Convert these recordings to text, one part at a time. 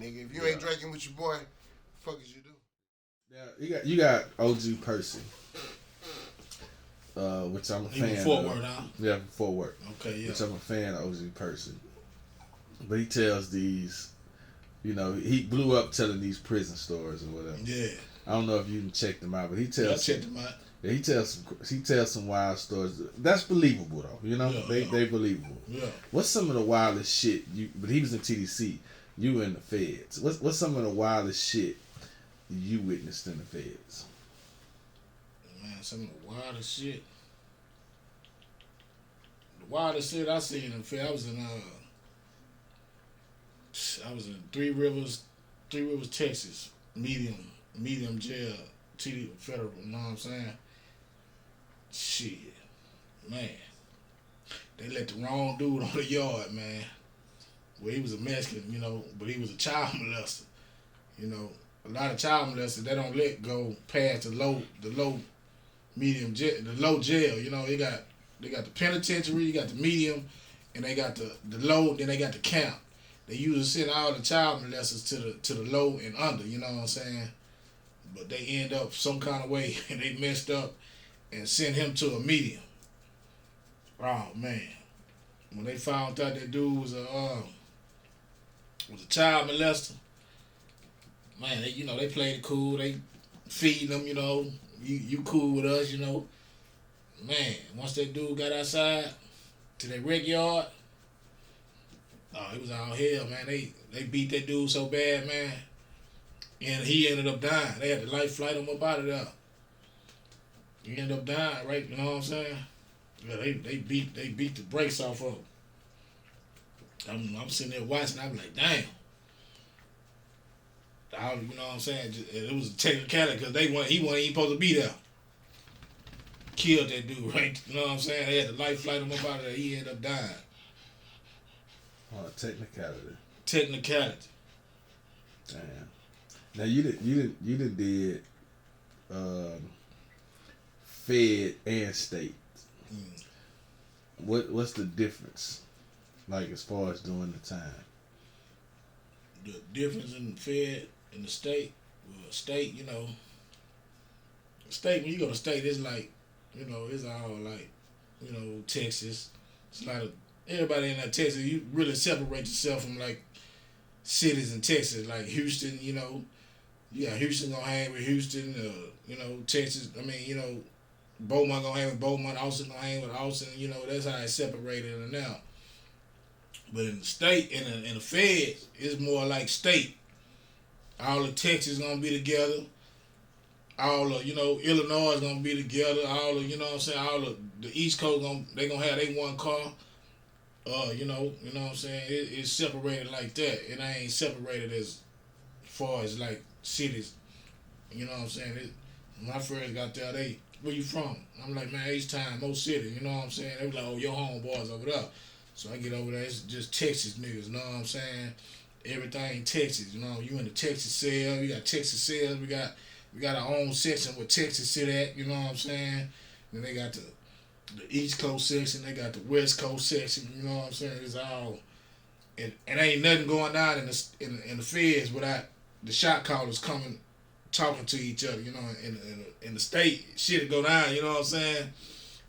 nigga. If you ain't drinking with your boy, fuck is you do? Yeah, you got OG Percy, which I'm a fan of. Fort Worth, huh? Yeah, Fort Worth. Okay, yeah. Which I'm a fan of OG Percy. But he tells these, he blew up telling these prison stories or whatever. Yeah. I don't know if you can check them out, but he tells. Yeah, I checked them out. Yeah, he tells some wild stories. That's believable though. They believable. Yeah. What's some of the wildest shit but he was in TDC, you in the feds. What's some of the wildest shit you witnessed in the feds? Man, some of the wildest shit. The wildest shit I seen in the feds, I was in Three Rivers, Texas, medium jail, federal, you know what I'm saying? Shit, man. They let the wrong dude on the yard, man. Well, he was a Mexican, but he was a child molester. A lot of child molesters, they don't let go past the low jail. They got the penitentiary, you got the medium, and they got the low, then they got the camp. They usually send all the child molesters to the low and under, you know what I'm saying? But they end up some kind of way and they messed up and sent him to a medium. Oh man. When they found out that dude was a child molester, man, they played it cool, they feeding them, you cool with us, Man, once that dude got outside to that rec yard, it was all hell, man. They beat that dude so bad, man. And he ended up dying. They had to life flight him up out of there. He ended up dying, right? You know what I'm saying? Yeah, they beat the brakes off of him. I'm sitting there watching. I'm like, damn. You know what I'm saying? It was a technicality because he wasn't even supposed to be there. Killed that dude, right? You know what I'm saying? They had to life flight him up out of there. He ended up dying. Technicality. Technicality. Damn. Now you did Fed and state. What's the difference? Like as far as doing the time? The difference in the Fed and the state, well, state, state, when you go to state, it's like, it's all like, Texas. It's a lot of, everybody in that Texas, you really separate yourself from like cities in Texas, like Houston, Houston gonna hang with Houston, Texas, Beaumont gonna hang with Beaumont, Austin gonna hang with Austin, that's how it's separated in and out. But in the state, in the feds, it's more like state. All of Texas gonna be together. All of, Illinois is gonna be together. All of, all of the East Coast they gonna have their one car. You know what I'm saying? It's separated like that. It ain't separated as far as like cities. You know what I'm saying? When I first got there, where you from? I'm like, man, H-Town, Mo City. You know what I'm saying? They was like, oh, your homeboys over there. So I get over there, it's just Texas niggas, you know what I'm saying? Everything Texas, you in the Texas cell, we got Texas cells, we got our own section where Texas sit at, you know what I'm saying? Then they got the East Coast section, they got the West Coast section, you know what I'm saying? It's all, and ain't nothing going on in the feds without the shot callers coming, talking to each other, in the state, shit go down, you know what I'm saying?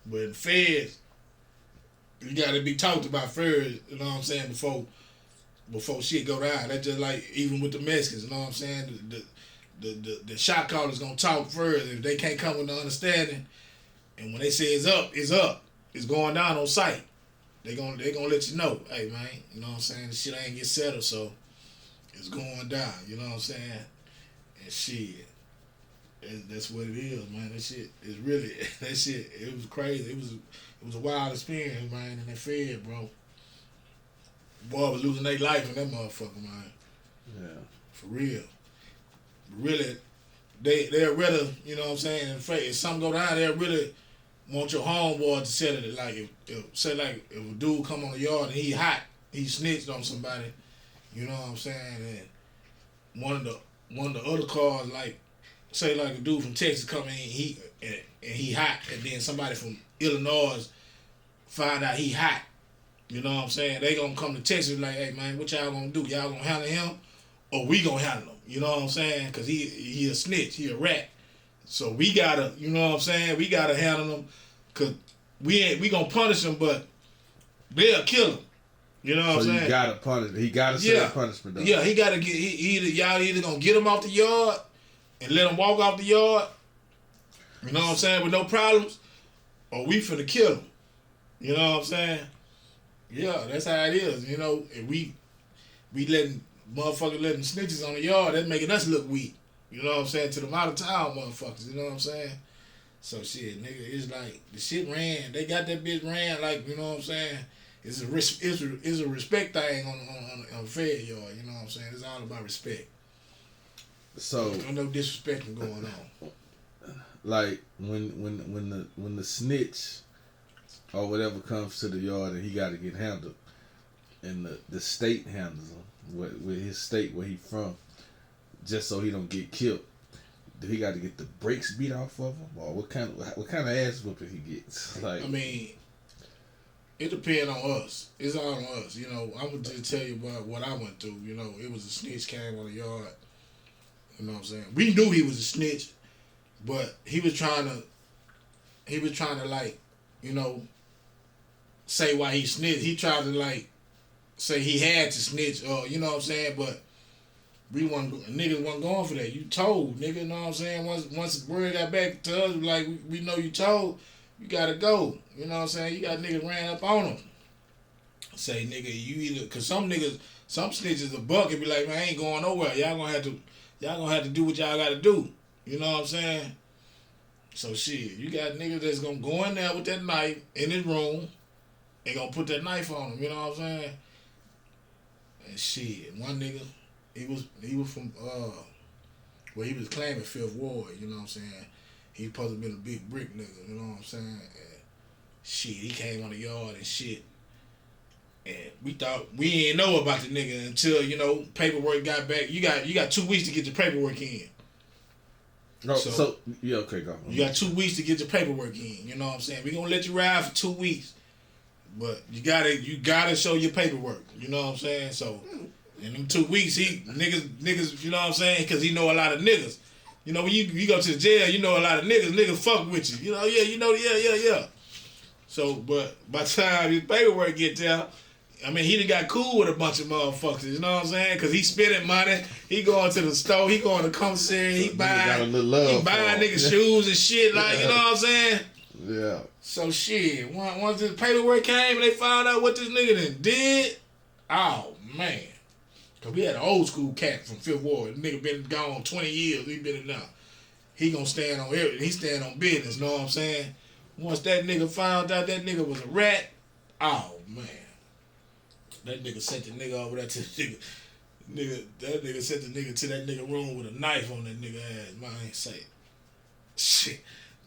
But in the feds, you gotta be talked about first, you know what I'm saying, before shit go down. That's just like even with the Mexicans, you know what I'm saying? The shot callers gonna talk first. If they can't come with the understanding, and when they say it's up, it's up. It's going down on site. They gonna let you know, hey man, you know what I'm saying? The shit ain't get settled, so it's going down, you know what I'm saying? And shit, that's what it is, man. That shit is really that shit. It was crazy. It was a wild experience, man, in that Fed, bro. Boy was losing their life in that motherfucker, man. Yeah. For real. Really, they'll rather, you know what I'm saying, if something go down, they'll really want your homeboy to settle it. Like, if a dude come on the yard and he hot, he snitched on somebody, you know what I'm saying, and one of the other cars, like, say like a dude from Texas come in, he hot, and then somebody from Illinois find out he hot. You know what I'm saying? They gonna come to Texas like, hey man, what y'all gonna do? Y'all gonna handle him, or we gonna handle him. You know what I'm saying? Cause he a snitch, he a rat. So we gotta, you know what I'm saying? We gotta handle him, cause we gonna punish him, but they'll kill him. You know what I'm saying? So you gotta punish. He gotta set a punishment. Though. Yeah, he gotta get. Y'all either gonna get him off the yard and let him walk off the yard. You know what I'm saying? With no problems, or we finna kill him. You know what I'm saying? Yeah, that's how it is. You know, if we letting motherfuckers letting snitches on the yard, that's making us look weak. You know what I'm saying? To the out of town motherfuckers. You know what I'm saying? So shit, nigga, it's like the shit ran. They got that bitch ran like, you know what I'm saying? It's a respect thing on Fed yard. You know what I'm saying? It's all about respect. So no disrespecting going on. Like when the snitch or whatever comes to the yard and he got to get handled, and the state handles him with his state where he from, just so he don't get killed. Do he got to get the brakes beat off of him, or what kind of ass whooping he gets? Like, I mean, it depends on us. It's all on us. You know, I'm gonna just tell you about what I went through. You know, it was a snitch came on the yard. You know what I'm saying? We knew he was a snitch, but he was trying to like, you know, say why he snitched. He tried to like say he had to snitch, or you know what I'm saying, but niggas wasn't going for that. You told, nigga, you know what I'm saying? Once the word got back to us, like, we know you told, you gotta go. You know what I'm saying? You got niggas ran up on him. Say, nigga, you either, cause some snitches a buck and be like, man, I ain't going nowhere. Y'all gonna have to do what y'all gotta do. You know what I'm saying? So shit, you got niggas that's gonna go in there with that knife in his room and gonna put that knife on him. You know what I'm saying? And shit, one nigga, he was from he was claiming Fifth Ward, you know what I'm saying? He supposed to been a big brick nigga, you know what I'm saying? And shit, he came on the yard and shit. And we didn't know about the nigga until, you know, paperwork got back. You got 2 weeks to get your paperwork in. No, so yeah, okay, go. You got 2 weeks to get your paperwork in, you know what I'm saying? We gonna let you ride for 2 weeks. But you gotta show your paperwork, you know what I'm saying? So in them 2 weeks, niggas, you know what I'm saying? Because he know a lot of niggas. You know, when you go to the jail, you know a lot of niggas fuck with you. You know, yeah. So, but by the time his paperwork get there, I mean, he done got cool with a bunch of motherfuckers, you know what I'm saying? Because he spending money, he going to the store, he going to commissary, he buying niggas shoes and shit, like, you know what I'm saying? Yeah. So shit, once this paperwork came and they found out what this nigga done did, oh man. Cause we had an old school cat from Fifth Ward. The nigga been gone 20 years. He been in there. He gonna stand on everything. He stand on business. Know what I'm saying? Once that nigga found out that nigga was a rat, oh man, that nigga sent the nigga over there to the nigga. That nigga sent the nigga to that nigga room with a knife on that nigga ass. Man, I ain't say it. Shit,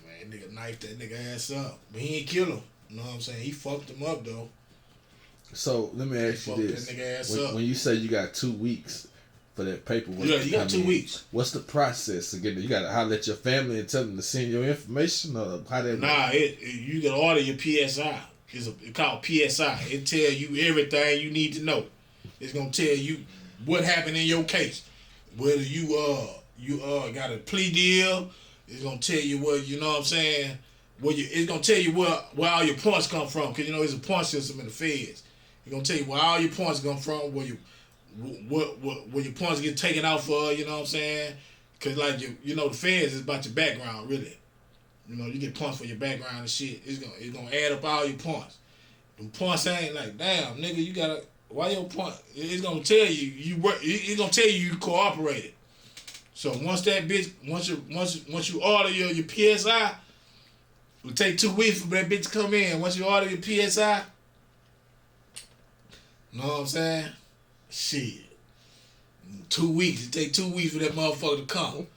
man, nigga knifed that nigga ass up, but he ain't kill him. You know what I'm saying? He fucked him up though. So let me ask you this: when you say you got 2 weeks for that paperwork, yeah, you got 2 weeks. What's the process to get it? You got to holler at your family and tell them to send your information, or how that? Nah, you can order your PSI. It's called PSI. It tell you everything you need to know. It's gonna tell you what happened in your case. Whether you got a plea deal. It's gonna tell you what, you know what I'm saying. It's gonna tell you where all your points come from, cause you know there's a point system in the feds. It's gonna tell you where all your points come from, where your points get taken out for, you know what I'm saying? Cause like you know the feds is about your background really. You know, you get points for your background and shit. It's gonna add up all your points. The points ain't like, damn, nigga, you gotta why your point? It's gonna tell you it's gonna tell you cooperated. So once that bitch, once you order your PSI, it'll take 2 weeks for that bitch to come in. Once you order your PSI, know what I'm saying? Shit. 2 weeks. It take 2 weeks for that motherfucker to come.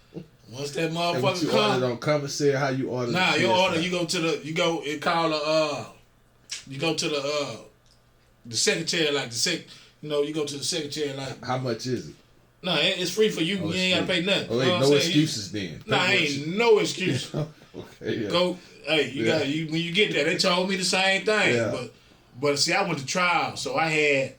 Once that motherfucker come, order don't come and say how you order. Nah, you order. You go to the secretary, like you know, you go to the secretary like. How much is it? Nah, it's free for you. You ain't gotta pay nothing. Oh, ain't no excuses then. Nah, ain't no excuse. Okay, yeah. Go. Hey, you got when you get there. They told me the same thing, but see, I went to trial, so I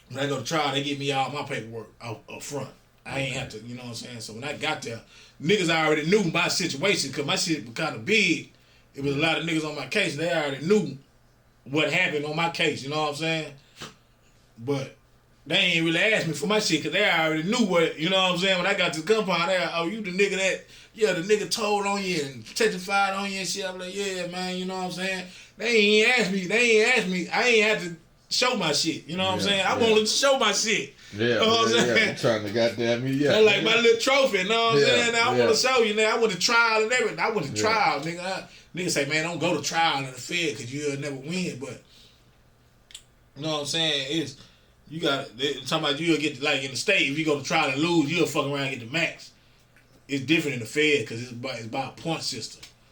When I go to trial, they give me all my paperwork up front. I ain't have to, you know what I'm saying? So when I got there, niggas already knew my situation because my shit was kind of big. It was a lot of niggas on my case. They already knew what happened on my case, you know what I'm saying? But they ain't really asked me for my shit because they already knew what, you know what I'm saying? When I got to the compound, they oh, you the nigga that, yeah, the nigga told on you and testified on you and shit. I'm like, yeah, man, you know what I'm saying? They ain't asked me. I ain't had to show my shit, you know what I'm saying? I wanted to show my shit. Yeah, you know what I'm saying? I'm trying to goddamn me, yeah. That's like my little trophy, you know what I'm saying? Now I want to show you, now I went to trial and everything. I went to trial, nigga. Niggas say, man, don't go to trial in the Fed because you'll never win, but you know what I'm saying? It's you got talking about you'll get like in the state. If you go to trial and lose, you'll fuck around and get the max. It's different in the Fed because it's by a point system.